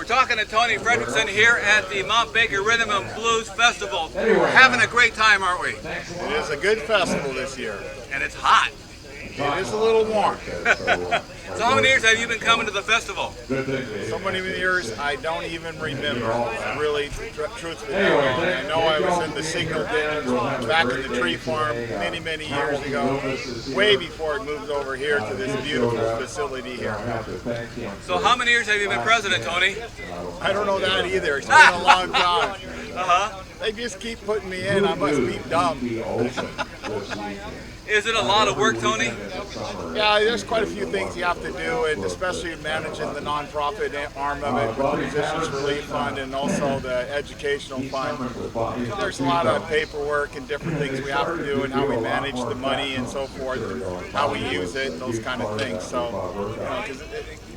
We're talking to Tony Fredrickson here at the Mount Baker Rhythm and Blues Festival. We're having a great time, aren't we? It is a good festival this year. And it's hot. It is a little warm. So how many years have you been coming to the festival? So many years I don't even remember, really, truthfully. I know I was in the signal back in the tree farm many years ago, way before it moved over here to this beautiful facility here. So how many years have you been president, Tony? I don't know that either. It's been a long time. Uh-huh. They just keep putting me in. I must be dumb. Is it a lot of work, Tony? Yeah, there's quite a few things you have to do, and especially managing the nonprofit arm of it with the Musicians Relief Fund and also the educational fund. There's a lot of paperwork and different things we have to do and how we manage the money and so forth, and how we use it and those kind of things. So, you know, because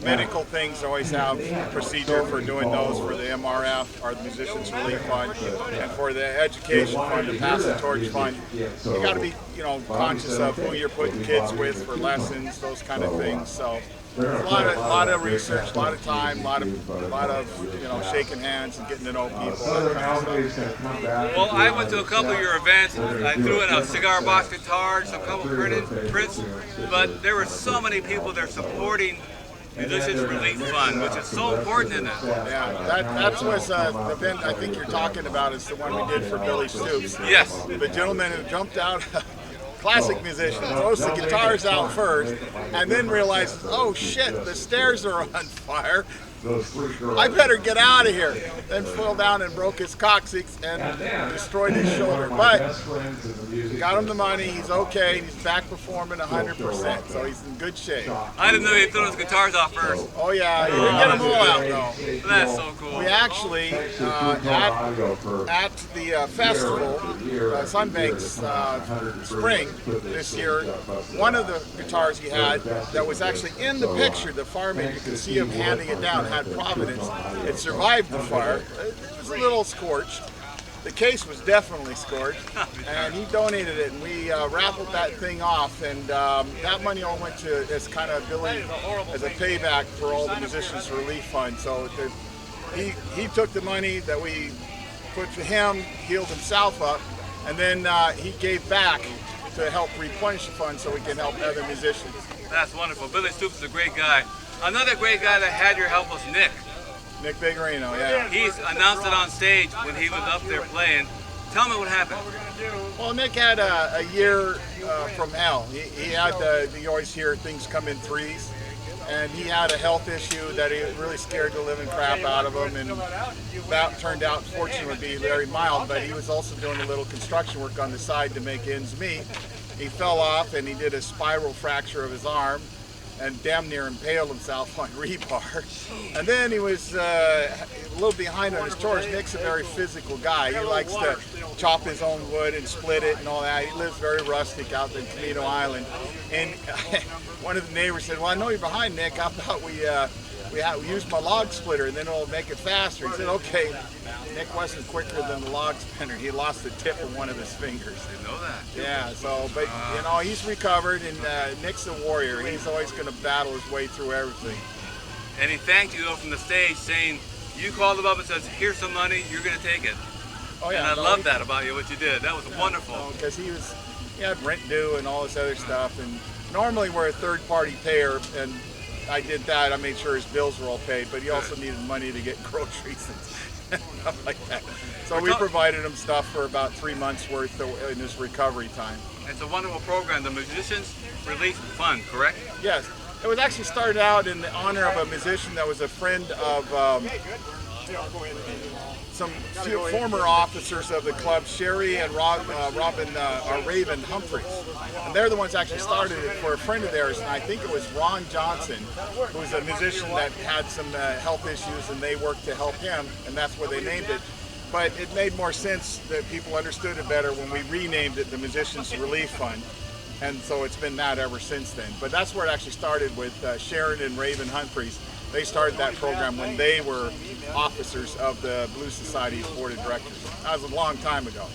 medical things always have a procedure for doing those for the MRF, or the Musicians Relief Fund, and for the education fund, the Pass the Torch Fund. You got to be, you know, conscious of who you're putting kids with for lessons, those kind of things. So there's a lot of research, a lot of time, a lot of you know, shaking hands and getting to know people. That kind of stuff. Well, I went to a couple of your events. I threw in a cigar box guitar, some couple prints, but there were so many people there supporting Musicians Relief Fund, which is so important in it. Yeah, that was the event I think you're talking about. Is the one we did for Billy Stoops. Yes. The gentleman who jumped out, classic musician, throws the guitars out first, and then realizes, oh shit, the stairs are on fire. I better get out of here. Then fell down and broke his coccyx and destroyed his shoulder. But got him the money. He's okay. He's back performing 100%. So he's in good shape. I didn't know he threw his guitars off first. Oh yeah, he didn't get them all out though. That's so cool. We actually at the festival, Sunbanks Spring this year, one of the guitars he had that was actually in the picture, the fireman, you can see him handing it down, had Providence. It survived the fire. It was a little scorched. The case was definitely scorched, and he donated it, and we raffled that thing off, and that money all went to as kind of Billy as a payback for all the Musicians Relief Fund. So he took the money that we put to him, healed himself up, and then he gave back to help replenish the fund so we can help other musicians. That's wonderful. Billy Stoops is a great guy. Another great guy that had your help was Nick. Nick Biggerino, yeah. He's announced it on stage when he was up there playing. Tell me what happened. Well, Nick had a year from hell. He had you always hear things come in threes, and he had a health issue that he really scared the living crap out of him, and that turned out, fortunately, to be very mild, but he was also doing a little construction work on the side to make ends meet. He fell off and he did a spiral fracture of his arm and damn near impaled himself on rebar. And then he was a little behind on his chores. Nick's a very physical guy. He likes to chop his own wood and split it and all that. He lives very rustic out in Toledo Island. And one of the neighbors said, well, I know you're behind, Nick. How about we use my log splitter and then it'll make it faster. He said, okay. Nick wasn't quicker than the log splitter. He lost the tip of one of his fingers. Didn't know that. Yeah, so, but you know, he's recovered, and Nick's a warrior. He's always going to battle his way through everything. And he thanked you though from the stage, saying, you called him up and says, here's some money, you're going to take it. Oh yeah. And I love that about you, what you did. That was wonderful. Because he had rent due and all this other stuff, and normally we're a third-party payer, and I did that. I made sure his bills were all paid, but he also needed money to get groceries and stuff like that. So we provided him stuff for about 3 months worth in his recovery time. It's a wonderful program, the Musicians Relief Fund, correct? Yes. It was actually started out in the honor of a musician that was a friend of some former officers of the club, Sherry and Raven Humphreys. And they're the ones that actually started it for a friend of theirs, and I think it was Ron Johnson, who was a musician that had some health issues, and they worked to help him, and that's where they named it. But it made more sense that people understood it better when we renamed it the Musicians Relief Fund. And so it's been that ever since then. But that's where it actually started with Sharon and Raven Humphreys. They started that program when they were officers of the Blues Society's board of directors. That was a long time ago.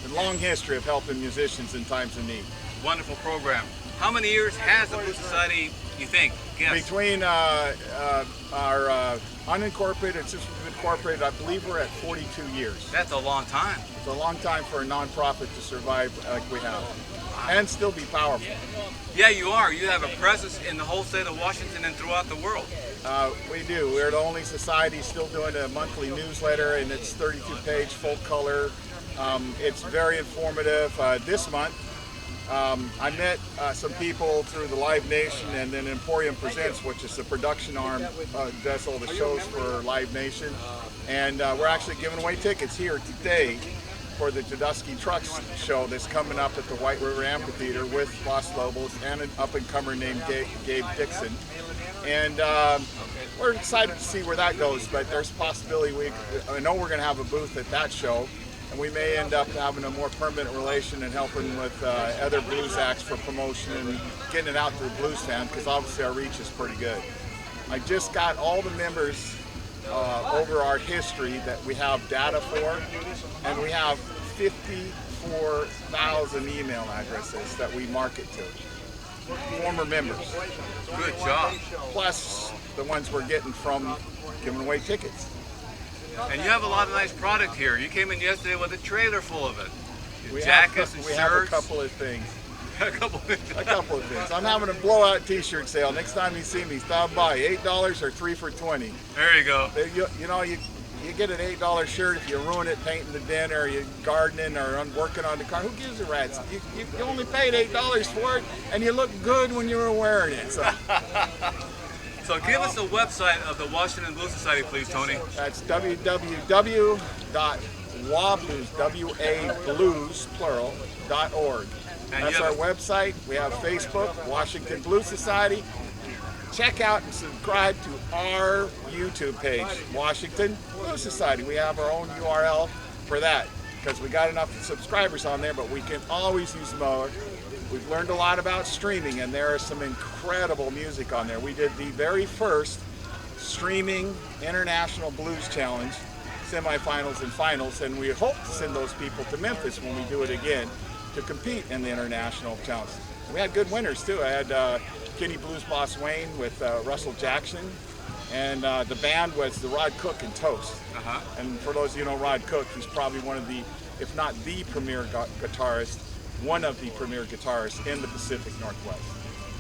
A long history of helping musicians in times of need. Wonderful program. How many years has the Blues Society, you think? Guess. Between our unincorporated and since we've incorporated, I believe we're at 42 years. That's a long time. It's a long time for a nonprofit to survive like we have, and still be powerful. Yeah, you are. You have a presence in the whole state of Washington and throughout the world. We do. We're the only society still doing a monthly newsletter, and it's 32-page, full color. It's very informative. This month, I met some people through the Live Nation and then Emporium Presents, which is the production arm, does all the shows for Live Nation. And we're actually giving away tickets here today for the Jadusky Trucks show that's coming up at the White River Amphitheater with Los Lobos and an up-and-comer named Gabe Dixon. And we're excited to see where that goes, but there's a possibility I know we're going to have a booth at that show, and we may end up having a more permanent relation and helping with other blues acts for promotion and getting it out to the blues fan, because obviously our reach is pretty good. I just got all the members over our history that we have data for, and we have 54,000 email addresses that we market to. Former members. Good job. Plus the ones we're getting from giving away tickets. And you have a lot of nice product here. You came in yesterday with a trailer full of it. We Jackets and have shirts. a couple of things. A couple of things. I'm having a blowout t-shirt sale. Next time you see me, stop by. $8 or 3 for $20. There you go. You know, you get an $8 shirt if you ruin it painting the den or you're gardening or working on the car. Who gives a rat's? You only paid $8 for it, and you look good when you were wearing it. So, so give us the website of the Washington Blues Society, please, Tony. That's www.wablues, W-A-Blues, plural, .org. That's our website. We have Facebook, Washington Blues Society. Check out and subscribe to our YouTube page, Washington Blues Society. We have our own URL for that because we got enough subscribers on there, but we can always use more. We've learned a lot about streaming, and there is some incredible music on there. We did the very first streaming International Blues Challenge, semifinals and finals, and we hope to send those people to Memphis when we do it again to compete in the International Challenge. We had good winners too. I had Kenny Blues Boss Wayne with Russell Jackson, and the band was the Rod Cook and Toast. And for those of you who know Rod Cook, he's probably one of the, if not the premier guitarist, one of the premier guitarists in the Pacific Northwest.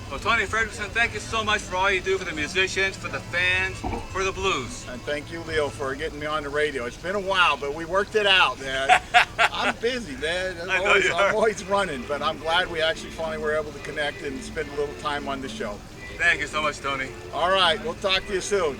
Well, Tony Fredrickson, thank you so much for all you do for the musicians, for the fans, for the blues. And thank you, Leo, for getting me on the radio. It's been a while, but we worked it out, man. I'm busy, man. I'm always running, but I'm glad we actually finally were able to connect and spend a little time on the show. Thank you so much, Tony. All right, we'll talk to you soon.